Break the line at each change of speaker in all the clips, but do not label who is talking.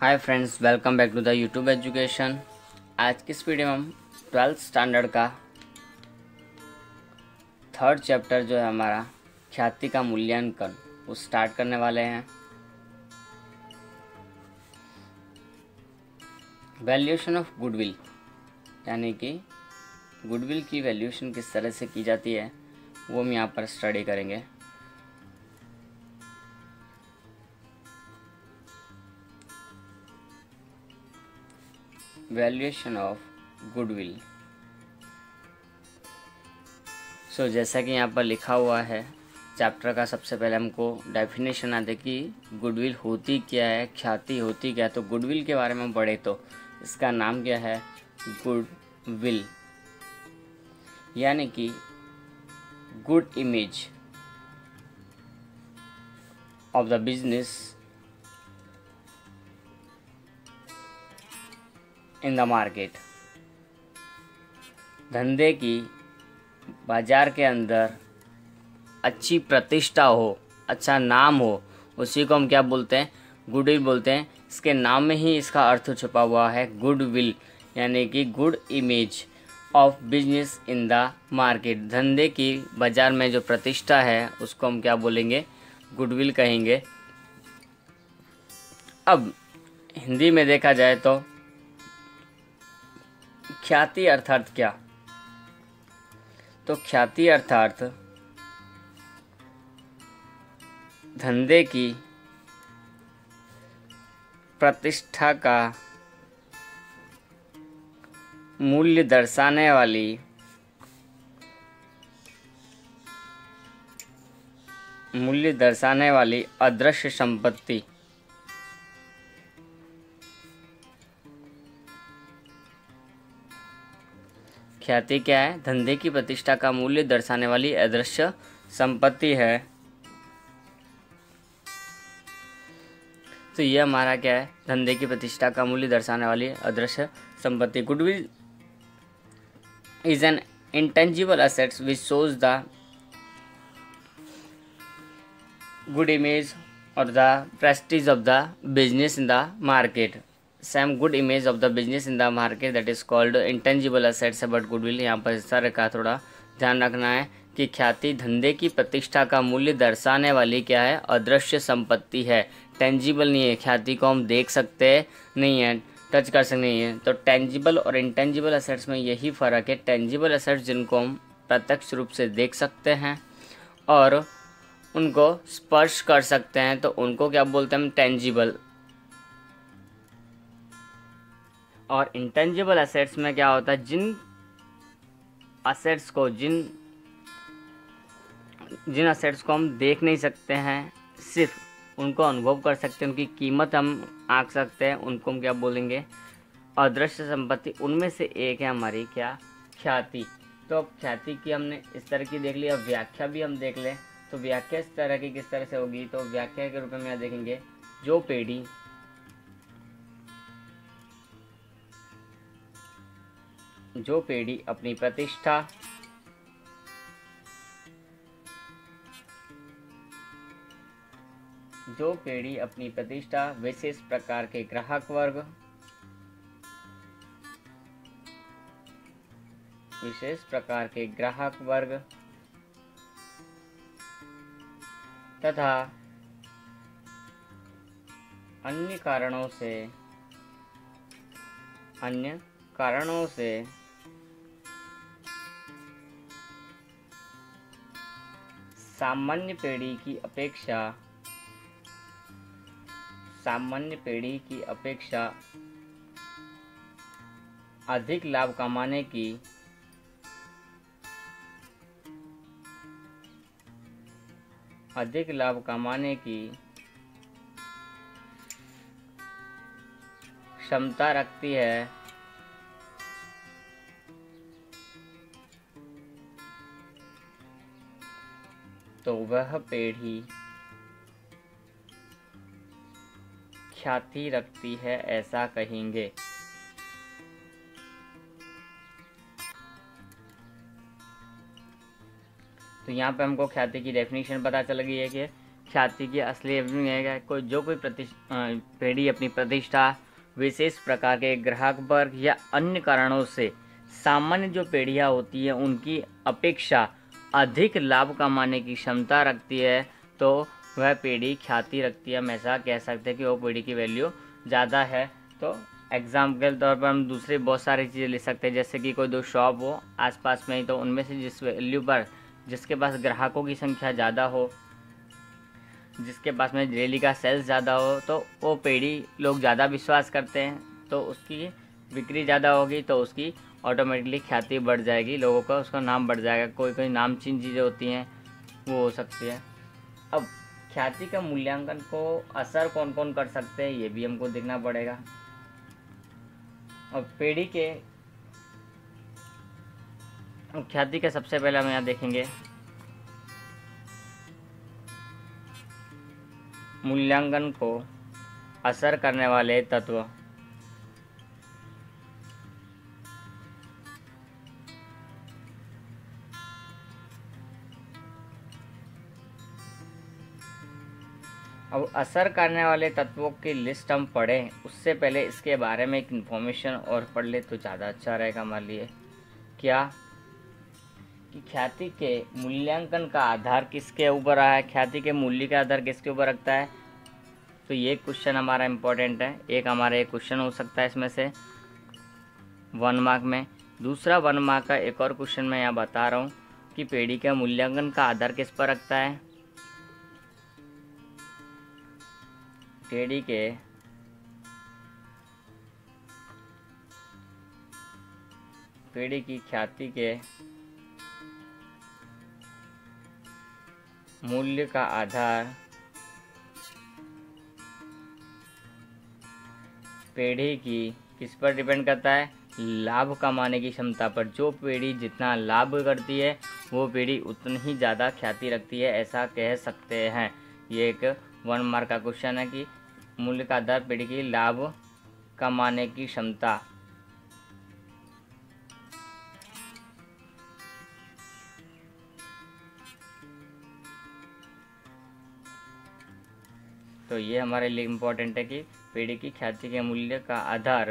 Hi friends, welcome back to the YouTube education. आज की इस वीडियो में हम 12th स्टैंडर्ड का थर्ड चैप्टर जो है हमारा ख्याति का मूल्यांकन वो स्टार्ट करने वाले हैं। वैल्यूएशन ऑफ गुडविल, यानी कि गुडविल की वैल्यूएशन किस तरह से की जाती है वो हम यहाँ पर स्टडी करेंगे। Valuation of goodwill. सो जैसा कि यहाँ पर लिखा हुआ है, चैप्टर का सबसे पहले हमको डेफिनेशन आते कि गुडविल होती क्या है, ख्याति होती क्या है। तो गुडविल के बारे में पढ़े तो इसका नाम क्या है, गुडविल, यानी कि good image of the business in the market. धंधे की बाजार के अंदर अच्छी प्रतिष्ठा हो, अच्छा नाम हो, उसी को हम क्या बोलते हैं, गुडविल बोलते हैं। इसके नाम में ही इसका अर्थ छुपा हुआ है, गुडविल, यानी कि good image of business in the market. धंधे की बाजार में जो प्रतिष्ठा है उसको हम क्या बोलेंगे, गुडविल कहेंगे। अब हिंदी में देखा जाए तो ख्याति अर्थात क्या, तो ख्याति अर्थात धंधे की प्रतिष्ठा का मूल्य दर्शाने वाली अदृश्य संपत्ति। ख्याति क्या है, धंधे की प्रतिष्ठा का मूल्य दर्शाने वाली अदृश्य संपत्ति है। तो ये हमारा क्या है, धंधे की प्रतिष्ठा का मूल्य दर्शाने वाली अदृश्य संपत्ति। Goodwill is an intangible assets which shows the good image और the prestige of the business in the market. Same good image of the business in the market that is called intangible assets है। But goodwill यहाँ पर इस तरह का थोड़ा ध्यान रखना है कि ख्याति धंधे की प्रतिष्ठा का मूल्य दर्शाने वाली क्या है, अदृश्य संपत्ति है। टेंजिबल नहीं है, ख्याति को हम देख सकते नहीं है, टच कर सकते नहीं है। तो टेंजिबल और इंटेंजिबल असेट्स में यही फ़र्क है। टेंजिबल असेट्स जिनको हम प्रत्यक्ष रूप से देख सकते हैं और उनको स्पर्श कर सकते हैं, तो उनको क्या बोलते हैं हम, टेंजिबल। और इंटेंजिबल असेट्स में क्या होता है, जिन असेट्स को जिन असेट्स को हम देख नहीं सकते हैं, सिर्फ उनको अनुभव कर सकते हैं, उनकी कीमत हम आंक सकते हैं, उनको हम क्या बोलेंगे, अदृश्य संपत्ति। उनमें से एक है हमारी क्या, ख्याति। तो अब ख्याति की हमने इस तरह की देख ली, अब व्याख्या भी हम देख लें। तो व्याख्या इस तरह की किस तरह से होगी, तो व्याख्या के रूप में यहाँ देखेंगे, जो पीढ़ी अपनी प्रतिष्ठा विशेष प्रकार के ग्राहक वर्ग तथा अन्य कारणों से सामान्य पीढ़ी की अपेक्षा अधिक लाभ कमाने की क्षमता रखती है, तो वह पीढ़ी ख्याति रखती है, ऐसा कहेंगे। तो यहाँ पे हमको ख्याति की डेफिनेशन पता चल गई है कि ख्याति की असली मीनिंग है कोई पेड़ी अपनी प्रतिष्ठा, विशेष प्रकार के ग्राहक वर्ग या अन्य कारणों से सामान्य जो पेड़ियाँ होती हैं उनकी अपेक्षा अधिक लाभ कमाने की क्षमता रखती है, तो वह पेड़ी ख्याति रखती है। हम ऐसा कह सकते हैं कि वो पेड़ी की वैल्यू ज़्यादा है। तो एग्जाम्पल के तौर पर हम दूसरी बहुत सारी चीज़ें ले सकते हैं, जैसे कि कोई दो शॉप हो आसपास में ही, तो उनमें से जिस वैल्यू पर जिसके पास ग्राहकों की संख्या ज़्यादा हो, जिसके पास में डेली का सेल्स ज़्यादा हो, तो वो पेड़ी लोग ज़्यादा विश्वास करते हैं, तो उसकी बिक्री ज़्यादा होगी, तो उसकी ऑटोमेटिकली ख्याति बढ़ जाएगी, लोगों का उसका नाम बढ़ जाएगा। कोई कोई नामचीन चीज़ें होती हैं वो हो सकती है। अब ख्याति का मूल्यांकन को असर कौन कौन कर सकते हैं ये भी हमको देखना पड़ेगा। और पेड़ी के ख्याति का सबसे पहले हम यहाँ देखेंगे मूल्यांकन को असर करने वाले तत्व। अब असर करने वाले तत्वों की लिस्ट हम पढ़ें उससे पहले इसके बारे में एक इन्फॉर्मेशन और पढ़ ले तो ज़्यादा अच्छा रहेगा हमारे लिए। क्या कि ख्याति के मूल्यांकन का आधार किसके ऊपर रहा है, ख्याति के मूल्य का आधार किसके ऊपर रखता है। तो ये क्वेश्चन हमारा इम्पोर्टेंट है। एक हमारा एक क्वेश्चन हो सकता है इसमें से 1 मार्क में। दूसरा 1 मार्क का एक और क्वेश्चन मैं यहाँ बता रहा हूँ कि पेड़ी का मूल्यांकन का आधार किस पर रखता है। पेड़ी की ख्याति के मूल्य का आधार पेड़ी की किस पर डिपेंड करता है, लाभ कमाने की क्षमता पर। जो पेड़ी जितना लाभ करती है वो पेड़ी उतनी ही ज़्यादा ख्याति रखती है, ऐसा कह सकते हैं। ये एक 1 मार्क का क्वेश्चन है कि मूल्य का आधार पेड़ी की लाभ कमाने की क्षमता। तो ये हमारे लिए इम्पोर्टेंट है कि पेड़ी की ख्याति के मूल्य का आधार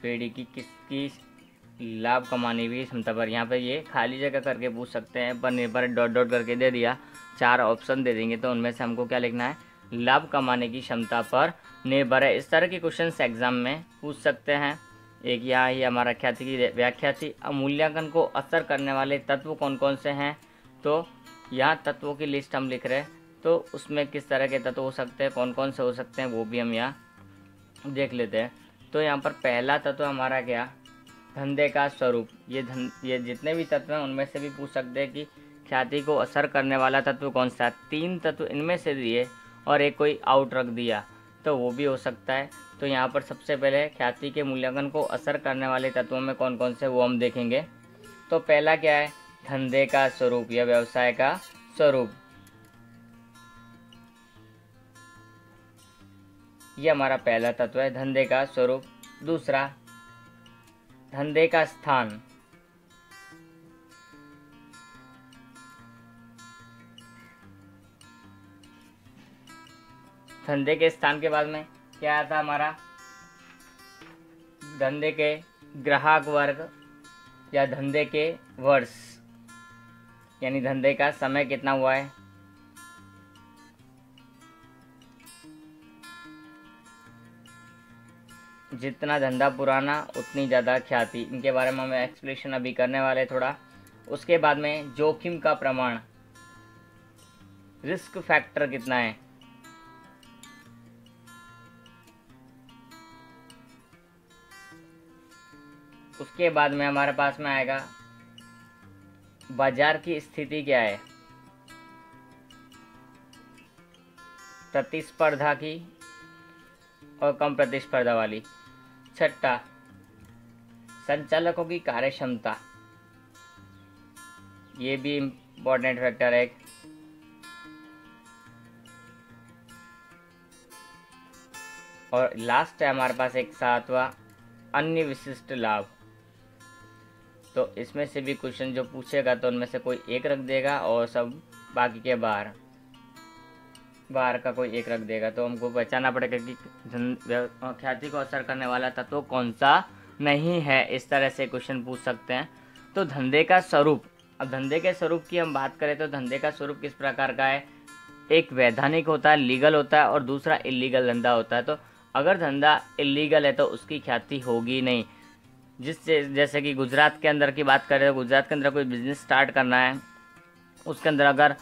पेड़ी की किसकी लाभ कमाने की क्षमता पर। यहाँ पे ये खाली जगह करके पूछ सकते हैं, पर निर्भर डॉट डॉट करके दे दिया, 4 ऑप्शन दे देंगे, तो उनमें से हमको क्या लिखना है, लाभ कमाने की क्षमता पर निर्भर है। इस तरह के क्वेश्चन एग्जाम में पूछ सकते हैं। एक यहाँ ही हमारा ख्याति की व्याख्या थी। अब मूल्यांकन को असर करने वाले तत्व कौन कौन से हैं, तो यहाँ तत्वों की लिस्ट हम लिख रहे हैं, तो उसमें किस तरह के तत्व हो सकते हैं, कौन कौन से हो सकते हैं, वो भी हम यहाँ देख लेते हैं। तो यहाँ पर पहला तत्व हमारा क्या, धंधे का स्वरूप। ये जितने भी तत्व हैं उनमें से भी पूछ सकते हैं कि ख्याति को असर करने वाला तत्व कौन सा है। 3 तत्व इनमें से दिए और एक कोई आउट रख दिया, तो वो भी हो सकता है। तो यहाँ पर सबसे पहले ख्याति के मूल्यांकन को असर करने वाले तत्वों में कौन कौन से वो हम देखेंगे। तो पहला क्या है, धंधे का स्वरूप या व्यवसाय का स्वरूप। ये हमारा पहला तत्व है, धंधे का स्वरूप। दूसरा, धंधे का स्थान। धंधे के स्थान के बाद में क्या आता हमारा, धंधे के ग्राहक वर्ग या धंधे के वर्ष, यानी धंधे का समय कितना हुआ है। जितना धंधा पुराना उतनी ज़्यादा ख्याति। इनके बारे में हम एक्सप्लेनेशन अभी करने वाले थोड़ा। उसके बाद में जोखिम का प्रमाण, रिस्क फैक्टर कितना है। उसके बाद में हमारे पास में आएगा बाजार की स्थिति क्या है, प्रतिस्पर्धा की और कम प्रतिस्पर्धा वाली। छठा, संचालकों की कार्यक्षमता, ये भी इम्पोर्टेंट फैक्टर है। और लास्ट है हमारे पास एक 7वां, अन्य विशिष्ट लाभ। तो इसमें से भी क्वेश्चन जो पूछेगा तो उनमें से कोई एक रख देगा और सब बाकी के बाहर। बाहर का कोई एक रख देगा, तो हमको पहचानना पड़ेगा कि ख्याति को असर करने वाला तत्व कौन सा नहीं है। इस तरह से क्वेश्चन पूछ सकते हैं। तो धंधे का स्वरूप, अब धंधे के स्वरूप की हम बात करें तो धंधे का स्वरूप किस प्रकार का है, एक वैधानिक होता है, लीगल होता है, और दूसरा इलीगल धंधा होता है। तो अगर धंधा इलीगल है तो उसकी ख्याति होगी नहीं। जिससे जैसे कि गुजरात के अंदर की बात करें तो गुजरात के अंदर कोई बिजनेस स्टार्ट करना है, उसके अंदर अगर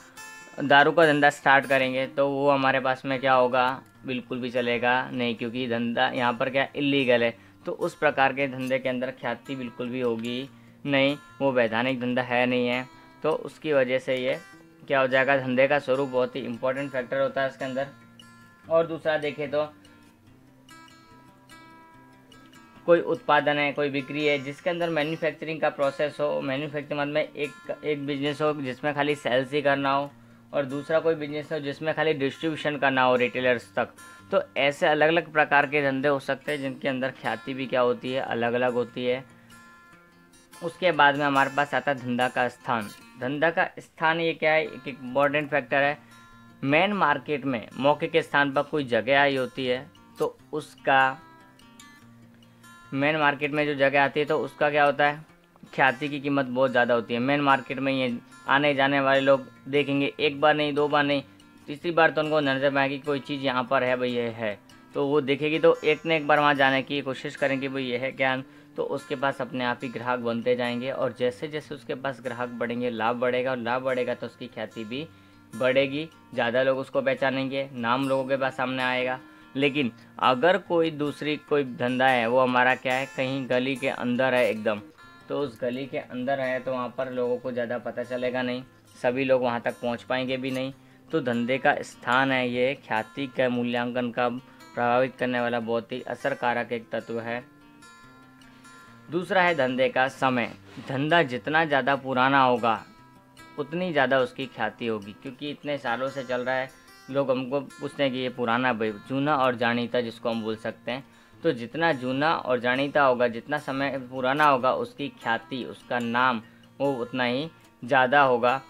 दारू का धंधा स्टार्ट करेंगे तो वो हमारे पास में क्या होगा, बिल्कुल भी चलेगा नहीं, क्योंकि धंधा यहाँ पर क्या इलीगल है। तो उस प्रकार के धंधे के अंदर ख्याति बिल्कुल भी होगी नहीं, वो वैधानिक धंधा है नहीं है। तो उसकी वजह से ये क्या हो जाएगा, धंधे का स्वरूप बहुत ही इंपॉर्टेंट फैक्टर होता है इसके अंदर। और दूसरा देखें तो कोई उत्पादन है, कोई बिक्री है जिसके अंदर मैन्युफैक्चरिंग का प्रोसेस हो, मैन्युफैक्चरिंग मतलब में एक बिजनेस हो जिसमें खाली सेल्स ही करना हो, और दूसरा कोई बिजनेस हो जिसमें खाली डिस्ट्रीब्यूशन करना हो रिटेलर्स तक। तो ऐसे अलग अलग प्रकार के धंधे हो सकते हैं जिनके अंदर ख्याति भी क्या होती है, अलग अलग होती है। उसके बाद में हमारे पास आता है धंधा का स्थान। धंधा का स्थान ये क्या है, एक इम्पॉर्टेंट फैक्टर है। मेन मार्केट में मौके के स्थान पर कोई जगह आई होती है तो उसका, मेन मार्केट में जो जगह आती है तो उसका क्या होता है, ख्याति की कीमत बहुत ज़्यादा होती है। मेन मार्केट में ये आने जाने वाले लोग देखेंगे, एक बार नहीं, दो बार नहीं, तीसरी बार तो उनको नजर में आएगी कोई चीज़ यहाँ पर है भाई, ये है, तो वो देखेगी तो एक ने एक बार वहाँ जाने की कोशिश करेंगे भाई ये है क्या, तो उसके पास अपने आप ही ग्राहक बनते जाएंगे। और जैसे जैसे उसके पास ग्राहक बढ़ेंगे लाभ बढ़ेगा, और लाभ बढ़ेगा तो उसकी ख्याति भी बढ़ेगी, ज़्यादा लोग उसको पहचानेंगे, नाम लोगों के पास सामने आएगा। लेकिन अगर कोई दूसरी कोई धंधा है वो हमारा क्या है, कहीं गली के अंदर है एकदम, तो उस गली के अंदर है तो वहाँ पर लोगों को ज़्यादा पता चलेगा नहीं, सभी लोग वहाँ तक पहुँच पाएंगे भी नहीं। तो धंधे का स्थान है ये ख्याति के मूल्यांकन का प्रभावित करने वाला बहुत ही असरकारक एक तत्व है। दूसरा है धंधे का समय। धंधा जितना ज़्यादा पुराना होगा उतनी ज़्यादा उसकी ख्याति होगी, क्योंकि इतने सालों से चल रहा है, लोग हमको पूछते हैं कि ये पुराना भाई, जूना और जानीता जिसको हम बोल सकते हैं। तो जितना जूना और जानीता होगा, जितना समय पुराना होगा, उसकी ख्याति, उसका नाम वो उतना ही ज़्यादा होगा,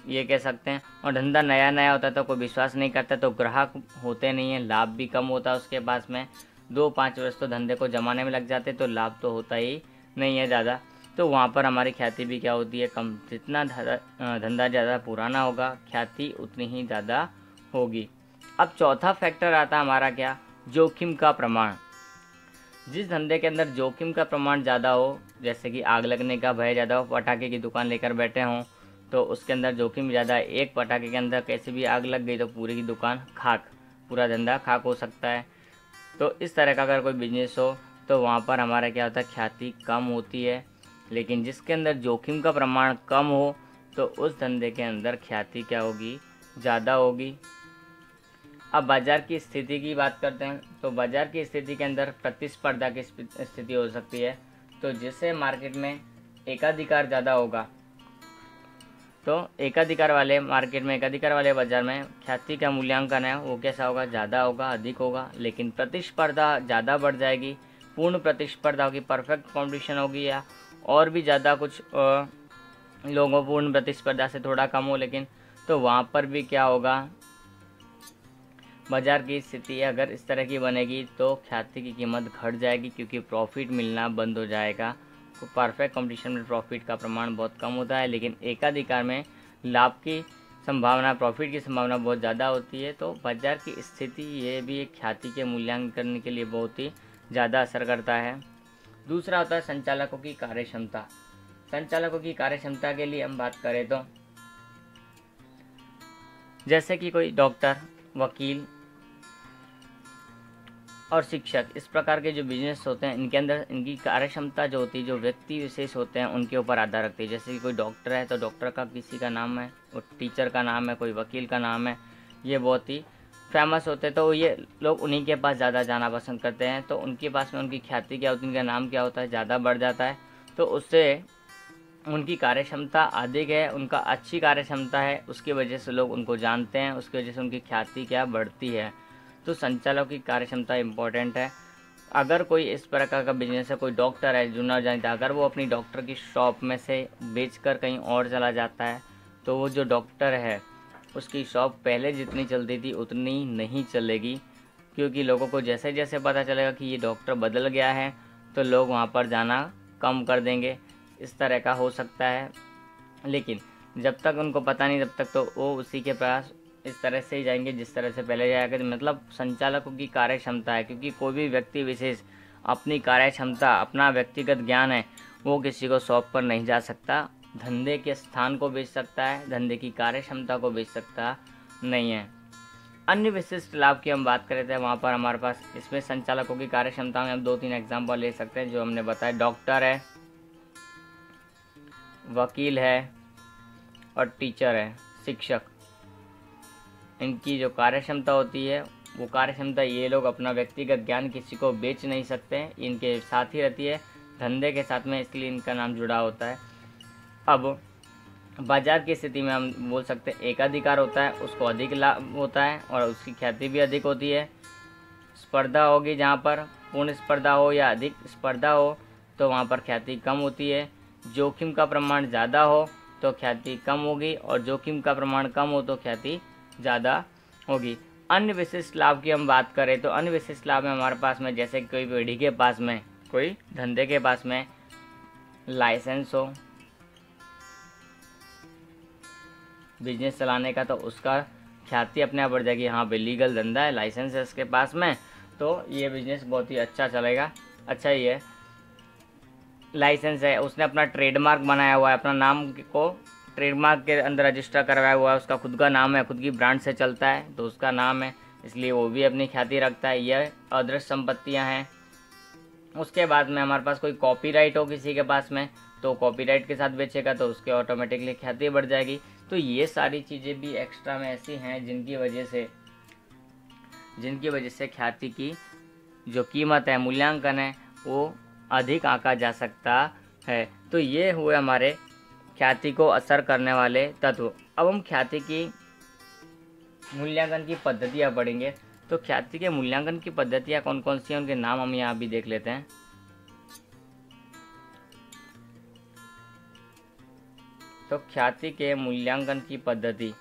ये कह सकते हैं। और धंधा नया नया होता है तो कोई विश्वास नहीं करता, तो ग्राहक होते नहीं हैं, लाभ भी कम होता है उसके पास में। 2-5 वर्ष तो धंधे को जमाने में लग जाते, तो लाभ तो होता ही नहीं है ज़्यादा। तो वहाँ पर हमारी ख्याति भी क्या होती है, कम। जितना धंधा ज़्यादा पुराना होगा ख्याति उतनी ही ज़्यादा होगी। अब चौथा फैक्टर आता है हमारा क्या, जोखिम का प्रमाण। जिस धंधे के अंदर जोखिम का प्रमाण ज़्यादा हो, जैसे कि आग लगने का भय ज़्यादा हो, पटाखे की दुकान लेकर बैठे हों तो उसके अंदर जोखिम ज़्यादा है। एक पटाखे के अंदर कैसे भी आग लग गई तो पूरी की दुकान खाक, पूरा धंधा खाक हो सकता है। तो इस तरह का अगर कोई बिजनेस हो तो वहाँ पर हमारा क्या होता है, ख्याति कम होती है। लेकिन जिसके अंदर जोखिम का प्रमाण कम हो तो उस धंधे के अंदर ख्याति क्या होगी, ज़्यादा होगी। अब बाज़ार की स्थिति की बात करते हैं। तो बाज़ार की स्थिति के अंदर प्रतिस्पर्धा की स्थिति हो सकती है। तो जिससे मार्केट में एकाधिकार ज़्यादा होगा, तो एकाधिकार वाले मार्केट में, एकाधिकार वाले बाज़ार में ख्याति का मूल्यांकन है वो कैसा होगा, ज़्यादा होगा, अधिक होगा। लेकिन प्रतिस्पर्धा ज़्यादा बढ़ जाएगी, पूर्ण प्रतिस्पर्धा होगी, परफेक्ट कॉम्पिटिशन होगी, या और भी ज़्यादा कुछ लोगों पूर्ण प्रतिस्पर्धा से थोड़ा कम हो, लेकिन तो वहाँ पर भी क्या होगा, बाज़ार की स्थिति अगर इस तरह की बनेगी तो ख्याति की कीमत घट जाएगी, क्योंकि प्रॉफिट मिलना बंद हो जाएगा। तो परफेक्ट कंपटीशन में प्रॉफिट का प्रमाण बहुत कम होता है, लेकिन एकाधिकार में लाभ की संभावना, प्रॉफिट की संभावना बहुत ज़्यादा होती है। तो बाज़ार की स्थिति ये भी एक ख्याति के मूल्यांकन करने के लिए बहुत ही ज़्यादा असर करता है। दूसरा होता है संचालकों की कार्यक्षमता। संचालकों की कार्यक्षमता के लिए हम बात करें तो जैसे कि कोई डॉक्टर, वकील और शिक्षक, इस प्रकार के जो बिजनेस होते हैं इनके अंदर इनकी कार्यक्षमता जो होती है, जो व्यक्ति विशेष होते हैं उनके ऊपर आधार रखती है। जैसे कि कोई डॉक्टर है तो डॉक्टर का किसी का नाम है, और टीचर का नाम है, कोई वकील का नाम है, ये बहुत ही फेमस होते हैं, तो ये लोग उन्हीं के पास ज़्यादा जाना पसंद करते हैं। तो उनके पास में उनकी ख्याति क्या होती है, उनका नाम क्या होता है, ज़्यादा बढ़ जाता है। तो उससे उनकी कार्यक्षमता अधिक है, उनका अच्छी कार्यक्षमता है, उसकी वजह से लोग उनको जानते हैं, उसकी वजह से उनकी ख्याति क्या बढ़ती है। तो संचालक की कार्यक्षमता इम्पोर्टेंट है। अगर कोई इस प्रकार का बिजनेस है, कोई डॉक्टर है जूना जानता है, अगर वो अपनी डॉक्टर की शॉप में से बेचकर कहीं और चला जाता है तो वो जो डॉक्टर है उसकी शॉप पहले जितनी चलती थी उतनी नहीं चलेगी, क्योंकि लोगों को जैसे जैसे पता चलेगा कि ये डॉक्टर बदल गया है तो लोग वहाँ पर जाना कम कर देंगे। इस तरह का हो सकता है, लेकिन जब तक उनको पता नहीं तब तक तो वो उसी के पास इस तरह से ही जाएंगे जिस तरह से पहले जाया करते। मतलब संचालकों की कार्य क्षमता है, क्योंकि कोई भी व्यक्ति विशेष अपनी कार्य क्षमता, अपना व्यक्तिगत ज्ञान है, वो किसी को शॉप पर नहीं जा सकता। धंधे के स्थान को बेच सकता है, धंधे की कार्य क्षमता को बेच सकता नहीं है। अन्य विशिष्ट लाभ की हम बात करें थे, वहाँ पर हमारे पास इसमें संचालकों की कार्य क्षमता में हम 2-3 एग्जाम्पल ले सकते हैं जो हमने बताया। डॉक्टर है, वकील है और टीचर है, शिक्षक। इनकी जो कार्य क्षमता होती है वो कार्य क्षमता ये लोग अपना व्यक्तिगत ज्ञान किसी को बेच नहीं सकते, इनके साथ ही रहती है धंधे के साथ में, इसलिए इनका नाम जुड़ा होता है। अब बाजार की स्थिति में हम बोल सकते हैं एकाधिकार होता है, उसको अधिक लाभ होता है और उसकी ख्याति भी अधिक होती है। स्पर्धा होगी, जहाँ पर पूर्ण स्पर्धा हो या अधिक स्पर्धा हो तो वहाँ पर ख्याति कम होती है। जोखिम का प्रमाण ज़्यादा हो तो ख्याति कम होगी और जोखिम का प्रमाण कम हो तो ख्याति ज़्यादा होगी। अन्य विशिष्ट लाभ की हम बात करें तो अन्य विशिष्ट लाभ में हमारे पास में जैसे कोई पीढ़ी के पास में, कोई धंधे के पास में लाइसेंस हो बिजनेस चलाने का, तो उसका ख्याति अपने आप बढ़ जाएगी। हाँ भाई लीगल धंधा है, लाइसेंस है इसके पास में, तो ये बिजनेस बहुत ही अच्छा चलेगा। अच्छा ही है, लाइसेंस है, उसने अपना ट्रेडमार्क बनाया हुआ है, अपना नाम को ट्रेडमार्क के अंदर रजिस्टर करवाया हुआ है, उसका खुद का नाम है, खुद की ब्रांड से चलता है तो उसका नाम है, इसलिए वो भी अपनी ख्याति रखता है। यह अदृश्य संपत्तियां हैं। उसके बाद में हमारे पास कोई कॉपीराइट हो किसी के पास में, तो कॉपीराइट के साथ बेचेगा तो उसके ऑटोमेटिकली ख्याति बढ़ जाएगी। तो ये सारी चीज़ें भी एक्स्ट्रा में ऐसी हैं जिनकी वजह से ख्याति की जो कीमत है, मूल्यांकन है, वो अधिक आंका जा सकता है। तो ये हुए हमारे ख्याति को असर करने वाले तत्व। अब हम ख्याति की मूल्यांकन की पद्धतियाँ पढ़ेंगे। तो ख्याति के मूल्यांकन की पद्धतियाँ कौन कौन सी हैं, उनके नाम हम यहाँ भी देख लेते हैं। तो ख्याति के मूल्यांकन की पद्धति,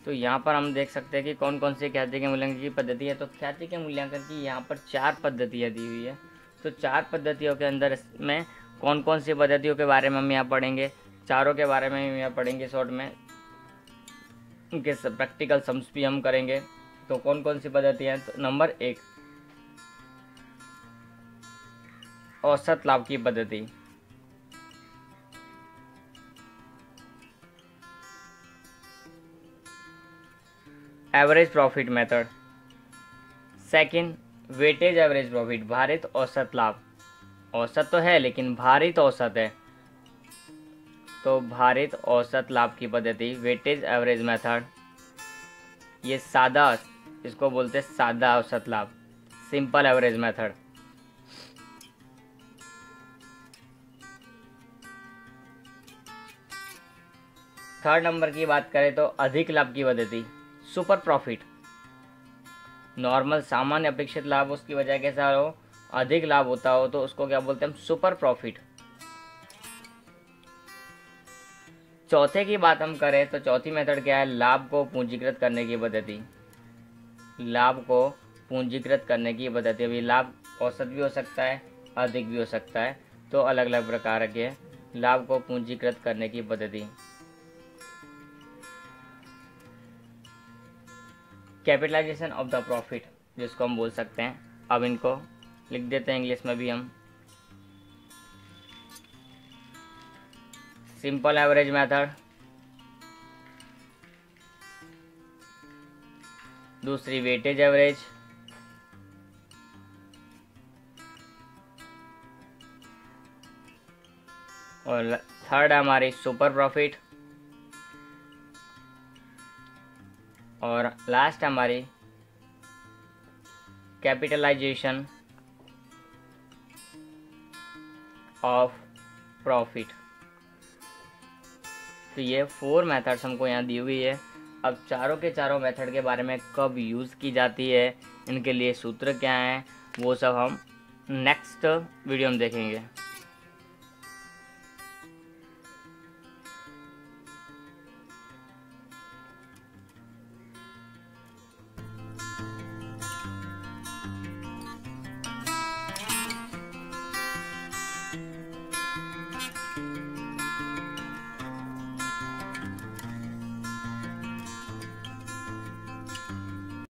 तो यहाँ पर हम देख सकते हैं कि कौन कौन सी ख्याति के मूल्यांकन की पद्धति है। तो ख्याति के मूल्यांकन की यहाँ पर 4 पद्धतियाँ दी हुई है। तो 4 पद्धतियों के अंदर में कौन कौन सी पद्धतियों के बारे में हम यहाँ पढ़ेंगे, चारों के बारे में हम यहाँ पढ़ेंगे शॉर्ट में, उनके प्रैक्टिकल सम्स भी हम करेंगे। तो कौन कौन सी पद्धतियाँ हैं, तो नंबर 1 औसत लाभ की पद्धति। Average profit method. Second weightage average profit, भारित औसत लाभ। औसत तो है लेकिन भारित औसत है, तो भारित औसत लाभ की पद्धति वेटेज एवरेज मेथड। ये सादा, इसको बोलते हैं सादा औसत लाभ, simple average method. Third number की बात करें तो अधिक लाभ की पद्धति, सुपर प्रॉफिट। नॉर्मल सामान्य अपेक्षित लाभ उसकी वजह कैसा हो, अधिक लाभ होता हो, तो उसको क्या बोलते हैं हम, सुपर प्रॉफिट। चौथे की बात हम करें तो चौथी मेथड क्या है, लाभ को पूंजीकृत करने की पद्धति। लाभ को पूंजीकृत करने की पद्धति, अभी लाभ औसत भी हो सकता है, अधिक भी हो सकता है, तो अलग अलग प्रकार के लाभ को पूंजीकृत करने की पद्धति। कैपिटलाइजेशन ऑफ द प्रॉफिट जिसको हम बोल सकते हैं। अब इनको लिख देते हैं इंग्लिश में भी हम। सिंपल एवरेज मेथड, दूसरी वेटेज एवरेज, और थर्ड हमारी सुपर प्रॉफिट, और लास्ट हमारी कैपिटलाइजेशन ऑफ प्रॉफिट। तो ये 4 मेथड्स हमको यहाँ दी हुई है। अब चारों के चारों मेथड के बारे में कब यूज़ की जाती है, इनके लिए सूत्र क्या हैं, वो सब हम नेक्स्ट वीडियो में देखेंगे।